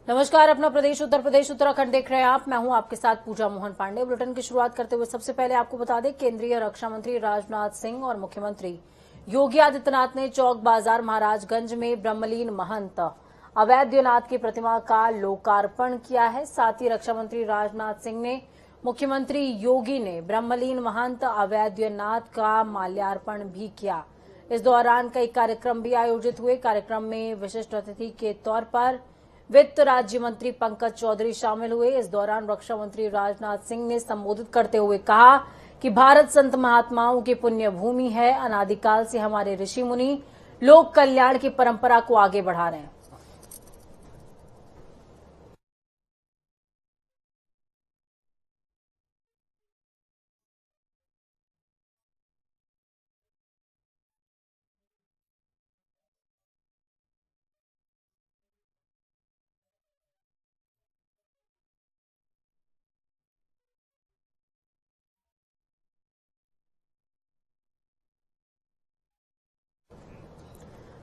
नमस्कार। अपना प्रदेश उत्तर प्रदेश उत्तराखंड देख रहे हैं आप। मैं हूं आपके साथ पूजा मोहन पांडे। बुलेटिन की शुरुआत करते हुए सबसे पहले आपको बता दें, केंद्रीय रक्षा मंत्री राजनाथ सिंह और मुख्यमंत्री योगी आदित्यनाथ ने चौक बाजार महाराजगंज में ब्रह्मलीन महंत अवैधनाथ की प्रतिमा का लोकार्पण किया है। साथ ही रक्षा मंत्री राजनाथ सिंह ने मुख्यमंत्री योगी ने ब्रह्मलीन महंत अवैधनाथ का माल्यार्पण भी किया। इस दौरान कई कार्यक्रम भी आयोजित हुए। कार्यक्रम में विशिष्ट अतिथि के तौर पर वित्त राज्य मंत्री पंकज चौधरी शामिल हुए। इस दौरान रक्षा मंत्री राजनाथ सिंह ने संबोधित करते हुए कहा कि भारत संत महात्माओं की पुण्य भूमि है। अनादिकाल से हमारे ऋषि मुनि लोक कल्याण की परंपरा को आगे बढ़ा रहे हैं।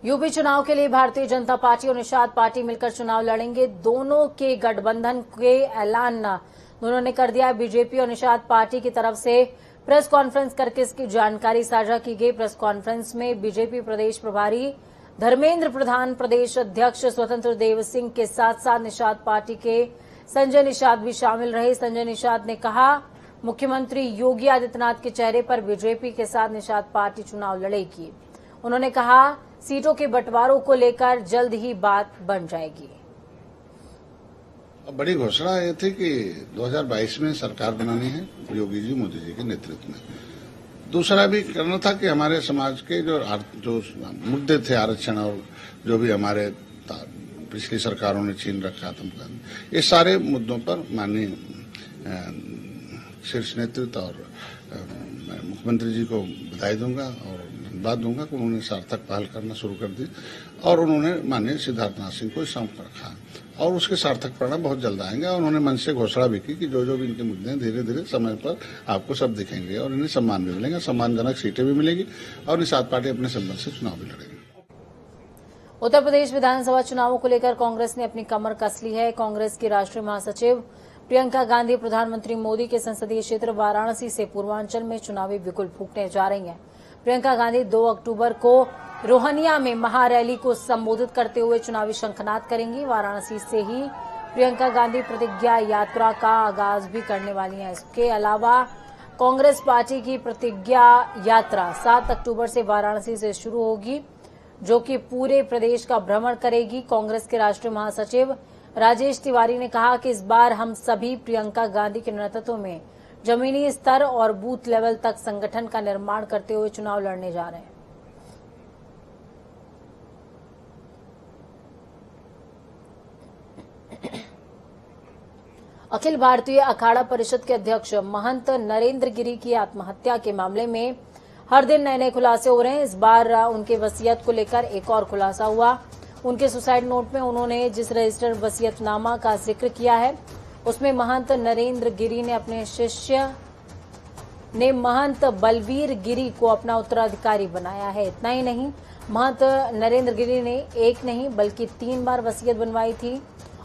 यूपी चुनाव के लिए भारतीय जनता पार्टी और निषाद पार्टी मिलकर चुनाव लड़ेंगे। दोनों के गठबंधन के ऐलान दोनों ने कर दिया। बीजेपी और निषाद पार्टी की तरफ से प्रेस कॉन्फ्रेंस करके इसकी जानकारी साझा की गई। प्रेस कॉन्फ्रेंस में बीजेपी प्रदेश प्रभारी धर्मेंद्र प्रधान, प्रदेश अध्यक्ष स्वतंत्र देव सिंह के साथ साथ निषाद पार्टी के संजय निषाद भी शामिल रहे। संजय निषाद ने कहा, मुख्यमंत्री योगी आदित्यनाथ के चेहरे पर बीजेपी के साथ निषाद पार्टी चुनाव लड़ेगी। उन्होंने कहा, सीटों के बंटवारों को लेकर जल्द ही बात बन जाएगी। बड़ी घोषणा ये थी कि 2022 में सरकार बनानी है योगी जी मोदी जी के नेतृत्व में। दूसरा भी करना था कि हमारे समाज के जो मुद्दे थे, आरक्षण और जो भी हमारे पिछली सरकारों ने छीन रखा था, ये सारे मुद्दों पर माननीय शीर्ष नेतृत्व और मुख्यमंत्री जी को बधाई दूंगा और धन्यवाद दूंगा कि उन्होंने सार्थक पहल करना शुरू कर दी और उन्होंने माननीय सिद्धार्थनाथ सिंह को सौंप रखा और उसके सार्थक परिणाम बहुत जल्द आएंगे। और उन्होंने मन से घोषणा भी की कि जो जो भी इनके मुद्दे हैं धीरे धीरे समय पर आपको सब दिखेंगे और इन्हें सम्मान भी मिलेगा, सम्मानजनक सीटें भी मिलेगी और निषाद पार्टी अपने संबल से चुनाव भी लड़ेगी। उत्तर प्रदेश विधानसभा चुनावों को लेकर कांग्रेस ने अपनी कमर कस ली है। कांग्रेस की राष्ट्रीय महासचिव प्रियंका गांधी प्रधानमंत्री मोदी के संसदीय क्षेत्र वाराणसी से पूर्वांचल में चुनावी बिगुल फूंकने जा रही हैं। प्रियंका गांधी 2 अक्टूबर को रोहनिया में महारैली को संबोधित करते हुए चुनावी शंखनाद करेंगी। वाराणसी से ही प्रियंका गांधी प्रतिज्ञा यात्रा का आगाज भी करने वाली हैं। इसके अलावा कांग्रेस पार्टी की प्रतिज्ञा यात्रा 7 अक्टूबर से वाराणसी से शुरू होगी, जो कि पूरे प्रदेश का भ्रमण करेगी। कांग्रेस के राष्ट्रीय महासचिव राजेश तिवारी ने कहा कि इस बार हम सभी प्रियंका गांधी के नेतृत्व में जमीनी स्तर और बूथ लेवल तक संगठन का निर्माण करते हुए चुनाव लड़ने जा रहे हैं। अखिल भारतीय अखाड़ा परिषद के अध्यक्ष महंत नरेंद्र गिरी की आत्महत्या के मामले में हर दिन नए नए खुलासे हो रहे हैं। इस बार उनके वसीयत को लेकर एक और खुलासा हुआ। उनके सुसाइड नोट में उन्होंने जिस रजिस्टर्ड वसीयतनामा का जिक्र किया है, उसमें महंत नरेंद्र गिरी ने अपने शिष्य ने महंत बलवीर गिरी को अपना उत्तराधिकारी बनाया है। इतना ही नहीं, महंत नरेंद्र गिरी ने एक नहीं बल्कि 3 बार वसीयत बनवाई थी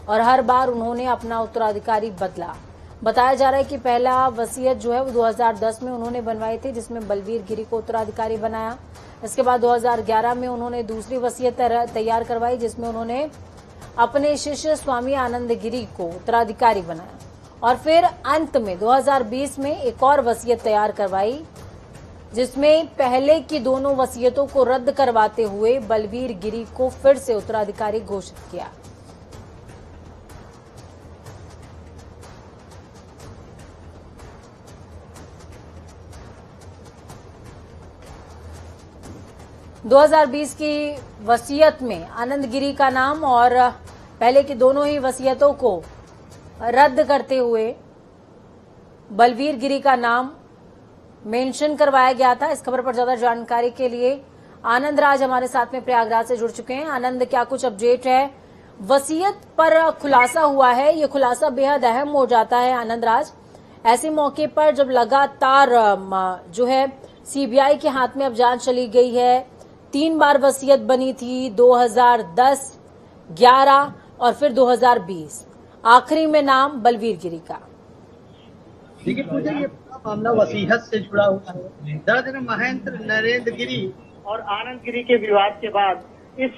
और हर बार उन्होंने अपना उत्तराधिकारी बदला। बताया जा रहा है कि पहला वसीयत जो है वो 2010 में उन्होंने बनवाई थी, जिसमें बलवीर गिरी को उत्तराधिकारी बनाया। इसके बाद 2011 में उन्होंने दूसरी वसीयत तैयार करवाई, जिसमें उन्होंने अपने शिष्य स्वामी आनंद गिरी को उत्तराधिकारी बनाया और फिर अंत में 2020 में एक और वसीयत तैयार करवाई, जिसमें पहले की दोनों वसीयतों को रद्द करवाते हुए बलवीर गिरी को फिर से उत्तराधिकारी घोषित किया। – 2020 की वसीयत में आनंद गिरी का नाम और पहले की दोनों ही वसीयतों को रद्द करते हुए बलवीर गिरी का नाम मेंशन करवाया गया था। इस खबर पर ज्यादा जानकारी के लिए आनंद राज हमारे साथ में प्रयागराज से जुड़ चुके हैं। आनंद, क्या कुछ अपडेट है? वसीयत पर खुलासा हुआ है, ये खुलासा बेहद अहम हो जाता है आनंद राज, ऐसे मौके पर जब लगातार जो है सीबीआई के हाथ में अब जांच चली गई है। 3 बार वसीयत बनी थी, 2010, 11, और फिर 2020। आखिरी में नाम बलवीर गिरी का। देखिए पूजा, ये पूरा मामला वसीयत से जुड़ा हुआ है। दरअसल महेंद्र नरेंद्र गिरी और आनंद गिरी के विवाद के बाद इस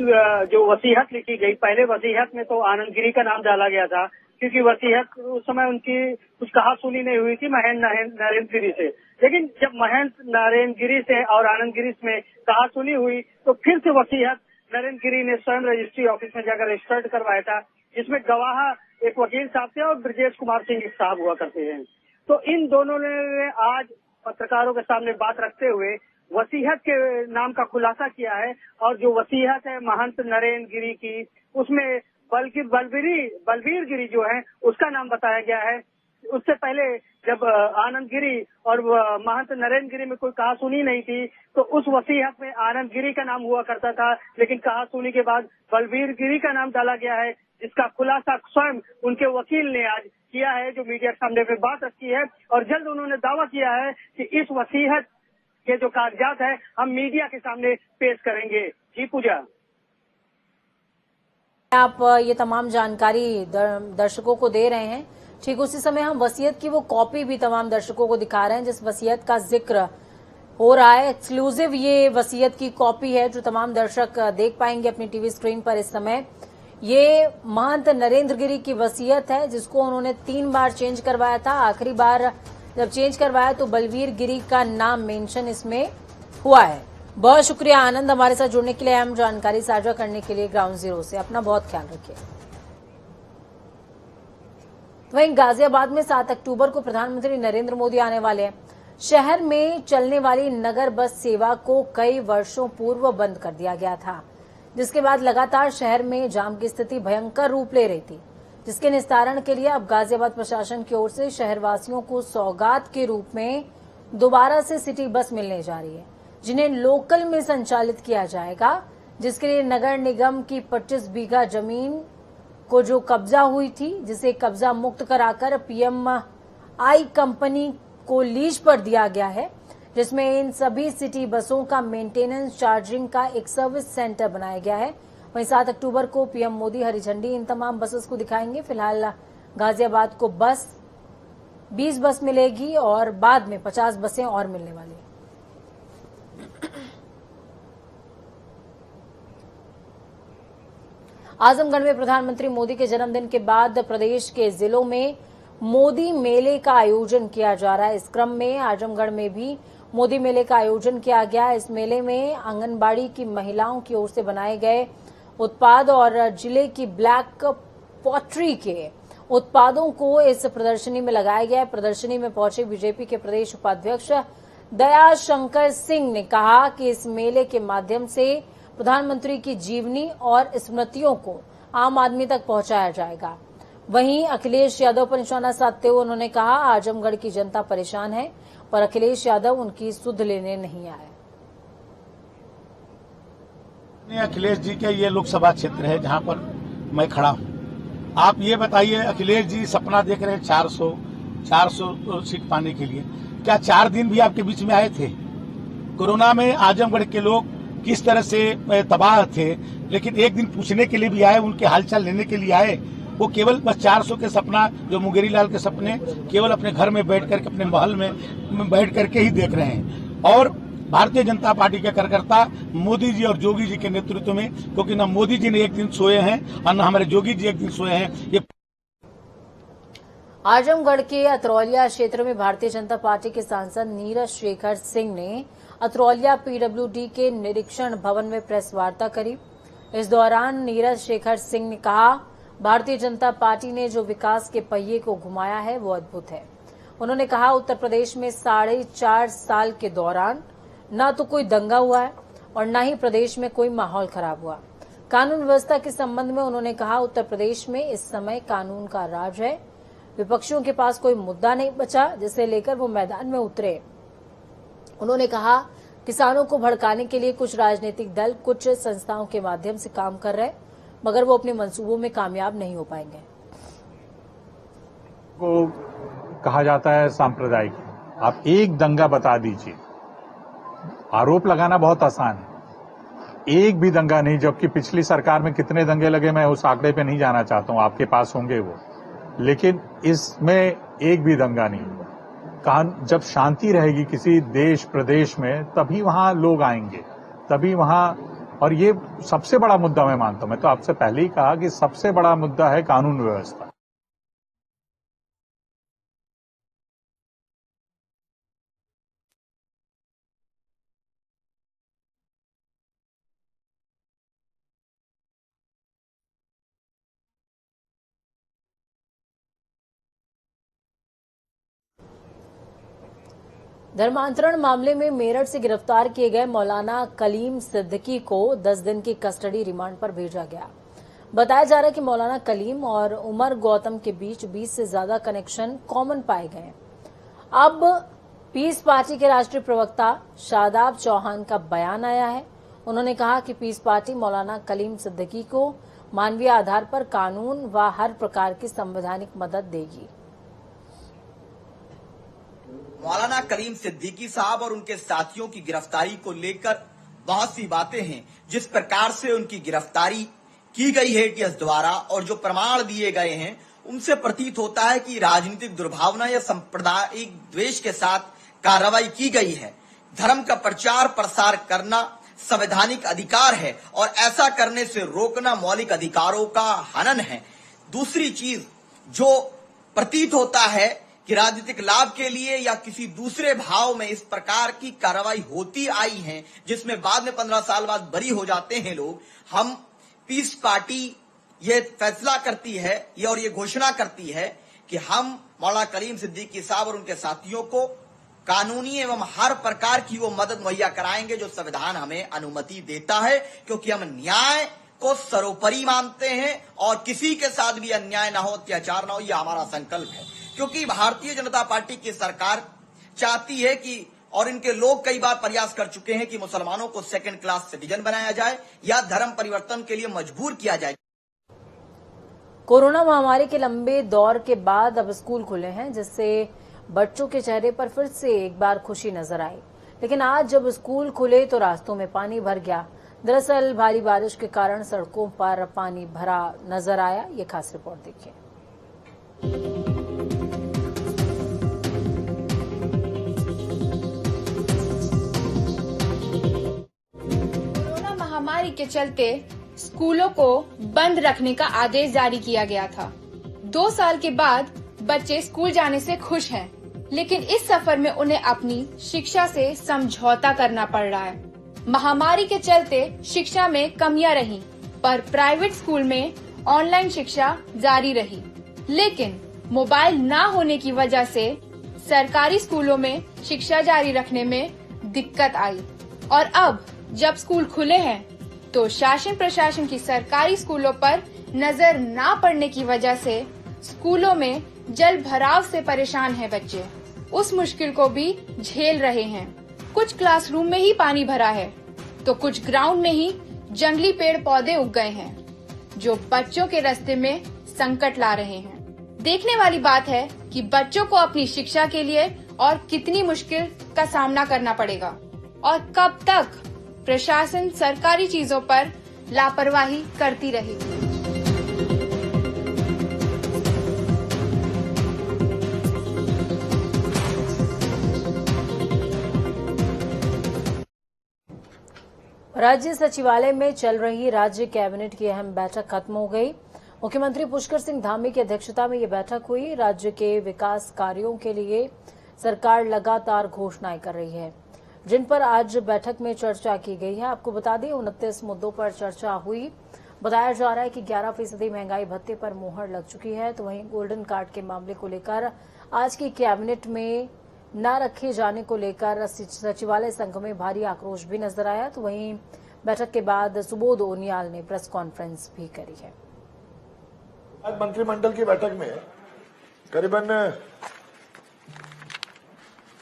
जो वसीयत लिखी गई, पहले वसीयत में तो आनंद गिरी का नाम डाला गया था, क्योंकि वसीयत उस समय उनकी कुछ कहा सुनी नहीं हुई थी महेंद्र नरेंद्र गिरी से। लेकिन जब महेंद्र नरेंद्र गिरी से और आनंद गिरी में कहा सुनी हुई, तो फिर से वसीयत नरेंद्र गिरी ने स्वयं रजिस्ट्री ऑफिस में जाकर रजिस्टर्ड करवाया था, जिसमें गवाह एक वकील साहब थे और ब्रजेश कुमार सिंह साहब हुआ करते हैं। तो इन दोनों ने आज पत्रकारों के सामने बात रखते हुए वसीयत के नाम का खुलासा किया है, और जो वसीयत है महंत नरेंद्र गिरी की, उसमें बल्कि बलवीर गिरी जो है उसका नाम बताया गया है। उससे पहले जब आनंद गिरी और महंत नरेंद्र गिरी में कोई कहा सुनी नहीं थी, तो उस वसीयत में आनंद गिरी का नाम हुआ करता था, लेकिन कहा सुनी के बाद बलवीर गिरी का नाम डाला गया है, जिसका खुलासा स्वयं उनके वकील ने आज किया है, जो मीडिया के सामने में बात रखी है। और जल्द उन्होंने दावा किया है कि इस वसीयत के जो कागजात है हम मीडिया के सामने पेश करेंगे। जी पूजा, आप ये तमाम जानकारी दर्शकों को दे रहे हैं, ठीक उसी समय हम वसीयत की वो कॉपी भी तमाम दर्शकों को दिखा रहे हैं जिस वसीयत का जिक्र हो रहा है। एक्सक्लूसिव ये वसीयत की कॉपी है जो तमाम दर्शक देख पाएंगे अपनी टीवी स्क्रीन पर इस समय। ये महंत नरेंद्र गिरी की वसीयत है जिसको उन्होंने 3 बार चेंज करवाया था। आखिरी बार जब चेंज करवाया तो बलवीर गिरी का नाम मेंशन इसमें हुआ है। बहुत शुक्रिया आनंद, हमारे साथ जुड़ने के लिए, अहम जानकारी साझा करने के लिए ग्राउंड जीरो से। अपना बहुत ख्याल रखिए। वहीं गाजियाबाद में 7 अक्टूबर को प्रधानमंत्री नरेंद्र मोदी आने वाले हैं। शहर में चलने वाली नगर बस सेवा को कई वर्षों पूर्व बंद कर दिया गया था, जिसके बाद लगातार शहर में जाम की स्थिति भयंकर रूप ले रही थी, जिसके निस्तारण के लिए अब गाजियाबाद प्रशासन की ओर से शहरवासियों को सौगात के रूप में दोबारा से सिटी बस मिलने जा रही है, जिन्हें लोकल में संचालित किया जाएगा, जिसके लिए नगर निगम की 25 बीघा जमीन को जो कब्जा हुई थी, जिसे कब्जा मुक्त कराकर पीएमआई कंपनी को लीज पर दिया गया है, जिसमें इन सभी सिटी बसों का मेंटेनेंस चार्जिंग का एक सर्विस सेंटर बनाया गया है। वहीं 7 अक्टूबर को पीएम मोदी हरी झंडी इन तमाम बसेस को दिखाएंगे। फिलहाल गाजियाबाद को 20 बस मिलेगी और बाद में 50 बसें और मिलने वाली हैं। आजमगढ़ में प्रधानमंत्री मोदी के जन्मदिन के बाद प्रदेश के जिलों में मोदी मेले का आयोजन किया जा रहा है। इस क्रम में आजमगढ़ में भी मोदी मेले का आयोजन किया गया। इस मेले में आंगनबाड़ी की महिलाओं की ओर से बनाए गए उत्पाद और जिले की ब्लैक पॉटरी के उत्पादों को इस प्रदर्शनी में लगाया गया है। प्रदर्शनी में पहुंचे बीजेपी के प्रदेश उपाध्यक्ष दयाशंकर सिंह ने कहा कि इस मेले के माध्यम से प्रधानमंत्री की जीवनी और स्मृतियों को आम आदमी तक पहुंचाया जाएगा। वहीं अखिलेश यादव पर निशाना साधते हुए उन्होंने कहा, आजमगढ़ की जनता परेशान है पर अखिलेश यादव उनकी सुध लेने नहीं आए। अखिलेश जी के ये लोकसभा क्षेत्र है जहां पर मैं खड़ा हूं। आप ये बताइए, अखिलेश जी सपना देख रहे हैं 400 सीट पाने के लिए। क्या 4 दिन भी आपके बीच में आए थे? कोरोना में आजमगढ़ के लोग किस तरह से तबाह थे, लेकिन एक दिन पूछने के लिए भी आए, उनके हालचाल लेने के लिए आए। वो केवल बस 400 के सपना, जो मुंगेरी लाल के सपने, केवल अपने घर में बैठ करके, अपने महल में बैठ करके ही देख रहे हैं। और भारतीय जनता पार्टी के कार्यकर्ता मोदी जी और जोगी जी के नेतृत्व में, क्योंकि न मोदी जी ने एक दिन सोए हैं और न हमारे जोगी जी एक दिन सोए हैं। ये आजमगढ़ के अतरौलिया क्षेत्र में भारतीय जनता पार्टी के सांसद नीरज शेखर सिंह ने अतरौलिया पीडब्ल्यूडी के निरीक्षण भवन में प्रेस वार्ता करी। इस दौरान नीरज शेखर सिंह ने कहा, भारतीय जनता पार्टी ने जो विकास के पहिए को घुमाया है वो अद्भुत है। उन्होंने कहा, उत्तर प्रदेश में 4.5 साल के दौरान न तो कोई दंगा हुआ है और न ही प्रदेश में कोई माहौल खराब हुआ। कानून व्यवस्था के संबंध में उन्होंने कहा, उत्तर प्रदेश में इस समय कानून का राज है। विपक्षियों के पास कोई मुद्दा नहीं बचा जिसे लेकर वो मैदान में उतरे। उन्होंने कहा, किसानों को भड़काने के लिए कुछ राजनीतिक दल कुछ संस्थाओं के माध्यम से काम कर रहे हैं, मगर वो अपने मंसूबों में कामयाब नहीं हो पाएंगे। को कहा जाता है सांप्रदायिक। आप एक दंगा बता दीजिए। आरोप लगाना बहुत आसान है, एक भी दंगा नहीं, जबकि पिछली सरकार में कितने दंगे लगे मैं उस आंकड़े पे नहीं जाना चाहता हूं, आपके पास होंगे वो, लेकिन इसमें एक भी दंगा नहीं। जब शांति रहेगी किसी देश प्रदेश में तभी वहां लोग आएंगे, तभी वहां, और ये सबसे बड़ा मुद्दा मैं मानता हूं, मैं तो आपसे पहले ही कहा कि सबसे बड़ा मुद्दा है कानून व्यवस्था। धर्मांतरण मामले में मेरठ से गिरफ्तार किए गए मौलाना कलीम सिद्दीकी को 10 दिन की कस्टडी रिमांड पर भेजा गया। बताया जा रहा है कि मौलाना कलीम और उमर गौतम के बीच 20 से ज्यादा कनेक्शन कॉमन पाए गए। अब पीस पार्टी के राष्ट्रीय प्रवक्ता शादाब चौहान का बयान आया है। उन्होंने कहा कि पीस पार्टी मौलाना कलीम सिद्दीकी को मानवीय आधार पर कानून व हर प्रकार की संवैधानिक मदद देगी। मौलाना कलीम सिद्दीकी साहब और उनके साथियों की गिरफ्तारी को लेकर बहुत सी बातें हैं। जिस प्रकार से उनकी गिरफ्तारी की गई है टीएस द्वारा और जो प्रमाण दिए गए हैं, उनसे प्रतीत होता है कि राजनीतिक दुर्भावना या सांप्रदायिक द्वेष के साथ कार्रवाई की गई है। धर्म का प्रचार प्रसार करना संवैधानिक अधिकार है और ऐसा करने से रोकना मौलिक अधिकारों का हनन है। दूसरी चीज जो प्रतीत होता है कि राजनीतिक लाभ के लिए या किसी दूसरे भाव में इस प्रकार की कार्रवाई होती आई है, जिसमें बाद में 15 साल बाद बरी हो जाते हैं लोग। हम पीस पार्टी ये फैसला करती है और ये घोषणा करती है कि हम मौलाना कलीम सिद्दीकी साहब और उनके साथियों को कानूनी एवं हर प्रकार की वो मदद मुहैया कराएंगे जो संविधान हमें अनुमति देता है, क्योंकि हम न्याय को सर्वोपरि मानते हैं और किसी के साथ भी अन्याय ना हो, अत्याचार ना हो, यह हमारा संकल्प है। क्योंकि भारतीय जनता पार्टी की सरकार चाहती है कि, और इनके लोग कई बार प्रयास कर चुके हैं कि मुसलमानों को सेकंड क्लास सिटीजन बनाया जाए या धर्म परिवर्तन के लिए मजबूर किया जाए। कोरोना महामारी के लंबे दौर के बाद अब स्कूल खुले हैं, जिससे बच्चों के चेहरे पर फिर से एक बार खुशी नजर आई। लेकिन आज जब स्कूल खुले तो रास्तों में पानी भर गया। दरअसल भारी बारिश के कारण सड़कों पर पानी भरा नजर आया। ये खास रिपोर्ट देखिए। कोरोना महामारी के चलते स्कूलों को बंद रखने का आदेश जारी किया गया था। 2 साल के बाद बच्चे स्कूल जाने से खुश हैं, लेकिन इस सफर में उन्हें अपनी शिक्षा से समझौता करना पड़ रहा है। महामारी के चलते शिक्षा में कमियां रही, पर प्राइवेट स्कूल में ऑनलाइन शिक्षा जारी रही। लेकिन मोबाइल ना होने की वजह से सरकारी स्कूलों में शिक्षा जारी रखने में दिक्कत आई। और अब जब स्कूल खुले हैं तो शासन प्रशासन की सरकारी स्कूलों पर नजर ना पड़ने की वजह से स्कूलों में जल भराव से परेशान हैं बच्चे। उस मुश्किल को भी झेल रहे हैं। कुछ क्लासरूम में ही पानी भरा है तो कुछ ग्राउंड में ही जंगली पेड़ पौधे उग गए हैं, जो बच्चों के रास्ते में संकट ला रहे हैं। देखने वाली बात है कि बच्चों को अपनी शिक्षा के लिए और कितनी मुश्किल का सामना करना पड़ेगा और कब तक प्रशासन सरकारी चीजों पर लापरवाही करती रहेगी। राज्य सचिवालय में चल रही राज्य कैबिनेट की अहम बैठक खत्म हो गई। मुख्यमंत्री पुष्कर सिंह धामी की अध्यक्षता में ये बैठक हुई। राज्य के विकास कार्यों के लिए सरकार लगातार घोषणाएं कर रही है, जिन पर आज बैठक में चर्चा की गई है। आपको बता दें 29 मुद्दों पर चर्चा हुई। बताया जा रहा है कि 11% महंगाई भत्ते पर मोहर लग चुकी है। तो वहीं गोल्डन कार्ड के मामले को लेकर आज की कैबिनेट में न रखे जाने को लेकर सचिवालय संघ में भारी आक्रोश भी नजर आया। तो वहीं बैठक के बाद सुबोध उनियाल ने प्रेस कॉन्फ्रेंस भी करी है। आज मंत्रिमंडल की बैठक में करीबन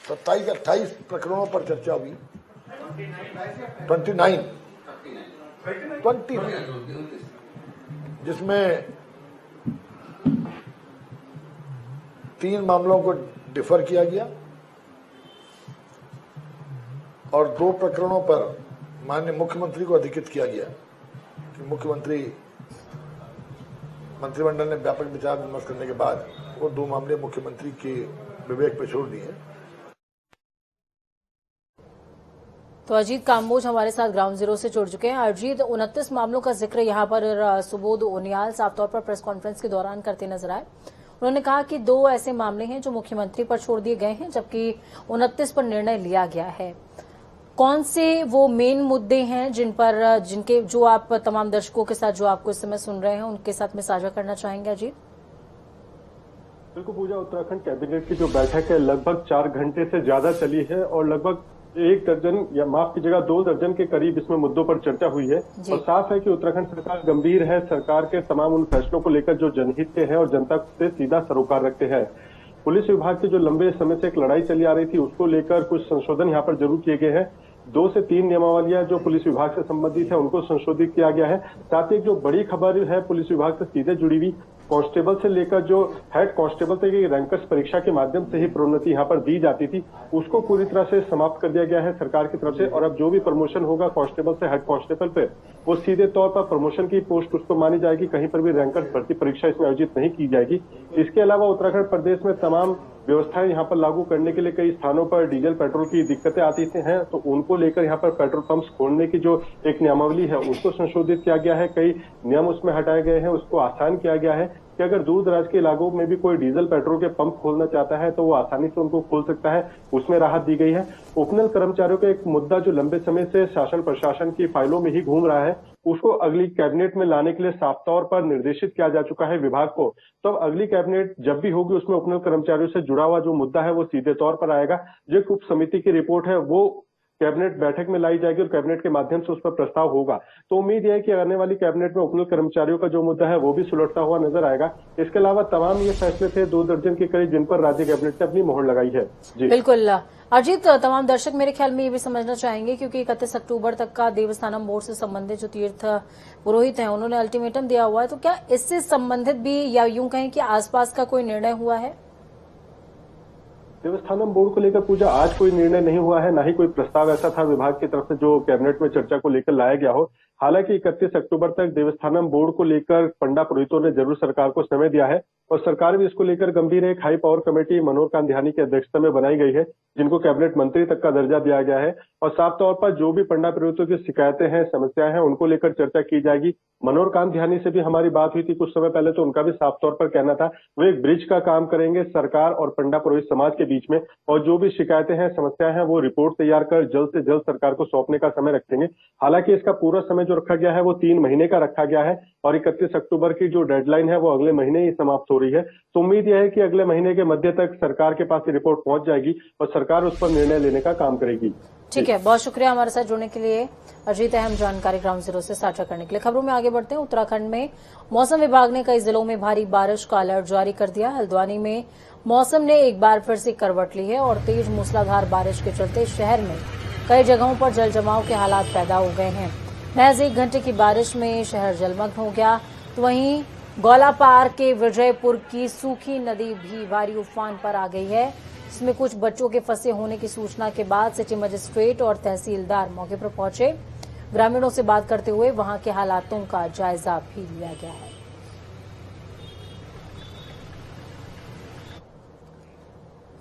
27-28 प्रकरणों पर चर्चा हुई। 29 जिसमें 3 मामलों को डिफर किया गया और 2 प्रकरणों पर माननीय मुख्यमंत्री को अधिकृत किया गया कि मंत्रिमंडल ने व्यापक विचार विमर्श करने के बाद वो 2 मामले मुख्यमंत्री के विवेक पे छोड़ दिए। तो अजीत काम्बोज हमारे साथ ग्राउंड जीरो से जुड़ चुके हैं। अजीत, 29 मामलों का जिक्र यहां पर सुबोध उनियाल साफ तौर पर प्रेस कॉन्फ्रेंस के दौरान करते नजर आए। उन्होंने कहा कि 2 ऐसे मामले हैं जो मुख्यमंत्री पर छोड़ दिए गए हैं, जबकि 29 पर निर्णय लिया गया है। कौन से वो मेन मुद्दे हैं जिनके जो आप तमाम दर्शकों के साथ जो आपको इस समय सुन रहे हैं उनके साथ में साझा करना चाहेंगे अजीत? बिल्कुल पूजा, उत्तराखंड कैबिनेट की जो बैठक है लगभग 4 घंटे से ज्यादा चली है और लगभग 1 दर्जन या माफ कीजिएगा 2 दर्जन के करीब इसमें मुद्दों पर चर्चा हुई है। और साफ है कि उत्तराखंड सरकार गंभीर है। सरकार के तमाम उन फैसलों को लेकर जो जनहित के हैं और जनता से सीधा सरोकार रखते हैं। पुलिस विभाग की जो लंबे समय से एक लड़ाई चली आ रही थी उसको लेकर कुछ संशोधन यहाँ पर जरूर किए गए हैं। 2 से 3 नियमावलियां जो पुलिस विभाग से संबंधित है उनको संशोधित किया गया है। साथ ही एक जो बड़ी खबर है पुलिस विभाग से सीधे जुड़ी हुई, कांस्टेबल से लेकर जो हेड कांस्टेबल तक की रैंकर्स परीक्षा के माध्यम से ही प्रोन्नति यहाँ पर दी जाती थी उसको पूरी तरह से समाप्त कर दिया गया है सरकार की तरफ से। और अब जो भी प्रमोशन होगा कांस्टेबल से हेड कांस्टेबल पे वो सीधे तौर पर प्रमोशन की पोस्ट उसको मानी जाएगी। कहीं पर भी रैंकर्स भर्ती परीक्षा इसमें आयोजित नहीं की जाएगी। इसके अलावा उत्तराखंड प्रदेश में तमाम व्यवस्थाएं यहाँ पर लागू करने के लिए कई स्थानों पर डीजल पेट्रोल की दिक्कतें आती हैं, तो उनको लेकर यहाँ पर पेट्रोल पंप्स खोलने की जो एक नियमावली है उसको संशोधित किया गया है। कई नियम उसमें हटाए गए हैं, उसको आसान किया गया है कि अगर दूर दराज के इलाकों में भी कोई डीजल पेट्रोल के पंप खोलना चाहता है तो वो आसानी से उनको खोल सकता है, उसमें राहत दी गई है। ओपनल कर्मचारियों का एक मुद्दा जो लंबे समय से शासन प्रशासन की फाइलों में ही घूम रहा है उसको अगली कैबिनेट में लाने के लिए साफ तौर पर निर्देशित किया जा चुका है विभाग को। तो अब अगली कैबिनेट जब भी होगी उसमें ओपनल कर्मचारियों से जुड़ा हुआ जो मुद्दा है वो सीधे तौर पर आएगा। जो उप समिति की रिपोर्ट है वो कैबिनेट बैठक में लाई जाएगी और कैबिनेट के माध्यम से उस पर प्रस्ताव होगा। तो उम्मीद है कि आने वाली कैबिनेट में ओपनल कर्मचारियों का जो मुद्दा है वो भी सुलझता हुआ नजर आएगा। इसके अलावा तमाम ये फैसले थे 2 दर्जन के करीब जिन पर राज्य कैबिनेट ने अपनी मोहर लगाई है। जी बिल्कुल अजीत, तमाम दर्शक मेरे ख्याल में ये भी समझना चाहेंगे क्योंकि 31 अक्टूबर तक का देवस्थानम बोर्ड से संबंधित जो तीर्थ पुरोहित हैं उन्होंने अल्टीमेटम दिया हुआ है, तो क्या इससे संबंधित भी या यूं कहें कि आसपास का कोई निर्णय हुआ है? देवस्थानम बोर्ड को लेकर पूजा आज कोई निर्णय नहीं हुआ है, ना ही कोई प्रस्ताव ऐसा था विभाग की तरफ से जो कैबिनेट में चर्चा को लेकर लाया गया हो। हालांकि 31 अक्टूबर तक देवस्थानम बोर्ड को लेकर पंडा पुरोहितों ने जरूर सरकार को समय दिया है और सरकार भी इसको लेकर गंभीर है। एक हाई पावर कमेटी मनोहर कांध्यानी की अध्यक्षता में बनाई गई है जिनको कैबिनेट मंत्री तक का दर्जा दिया गया है और साफ तौर पर जो भी पंडा पुरोहितों की शिकायतें हैं समस्याएं हैं उनको लेकर चर्चा की जाएगी। मनोहर कांध्यानी से भी हमारी बात हुई थी कुछ समय पहले, तो उनका भी साफ तौर पर कहना था वो एक ब्रिज का काम करेंगे सरकार और पंडा पुरोहित समाज के बीच में और जो भी शिकायतें हैं समस्याएं हैं वो रिपोर्ट तैयार कर जल्द से जल्द सरकार को सौंपने का समय रखेंगे। हालांकि इसका पूरा समय जो रखा गया है वो 3 महीने का रखा गया है और 31 अक्टूबर की जो डेडलाइन है वो अगले महीने ही समाप्त हो रही है। तो उम्मीद यह है कि अगले महीने के मध्य तक सरकार के पास रिपोर्ट पहुंच जाएगी और सरकार उस पर निर्णय लेने का काम करेगी। ठीक है, बहुत शुक्रिया हमारे साथ जुड़ने के लिए अजीत, अहम जानकारी ग्राउंड जीरो से साझा करने के लिए। खबरों में आगे बढ़ते हैं। उत्तराखंड में मौसम विभाग ने कई जिलों में भारी बारिश का अलर्ट जारी कर दिया। हल्द्वानी में मौसम ने एक बार फिर से करवट ली है और तेज मूसलाधार बारिश के चलते शहर में कई जगहों पर जल जमाव के हालात पैदा हो गए हैं। महज 1 घंटे की बारिश में शहर जलमग्न हो गया। तो वहीं गौलापार के विजयपुर की सूखी नदी भी भारी उफान पर आ गई है। इसमें कुछ बच्चों के फंसे होने की सूचना के बाद सिटी मजिस्ट्रेट और तहसीलदार मौके पर पहुंचे। ग्रामीणों से बात करते हुए वहां के हालातों का जायजा भी लिया गया है।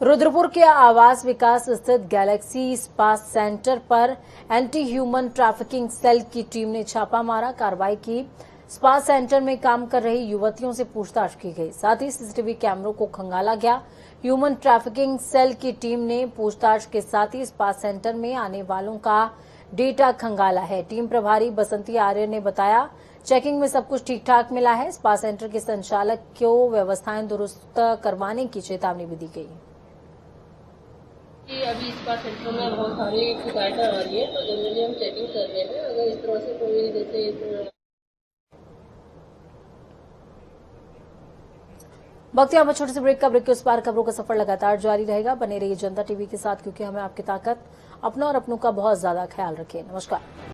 रुद्रपुर के आवास विकास स्थित गैलेक्सी स्पा सेंटर पर एंटी ह्यूमन ट्रैफिकिंग सेल की टीम ने छापा मारा, कार्रवाई की। स्पा सेंटर में काम कर रही युवतियों से पूछताछ की गई, साथ ही सीसीटीवी कैमरों को खंगाला गया। ह्यूमन ट्रैफिकिंग सेल की टीम ने पूछताछ के साथ ही स्पा सेंटर में आने वालों का डेटा खंगाला है। टीम प्रभारी बसंती आर्य ने बताया चेकिंग में सब कुछ ठीक ठाक मिला है। स्पा सेंटर के संचालक को व्यवस्थाएं दुरुस्त करवाने की चेतावनी भी दी गई। अभी स्पा सेंटर में बहुत सारी शिकायतें आ रही है, तो जनरली हम चेकिंग कर रहे हैं। अगर इस तरह से कोई जैसे वक्त यहाँ पर छोटे से ब्रेक का, ब्रेक के उस पार खबरों का सफर लगातार जारी रहेगा। बने रहिए जनता टीवी के साथ क्योंकि हमें आपकी ताकत, अपनों और अपनों का बहुत ज्यादा ख्याल रखें। नमस्कार।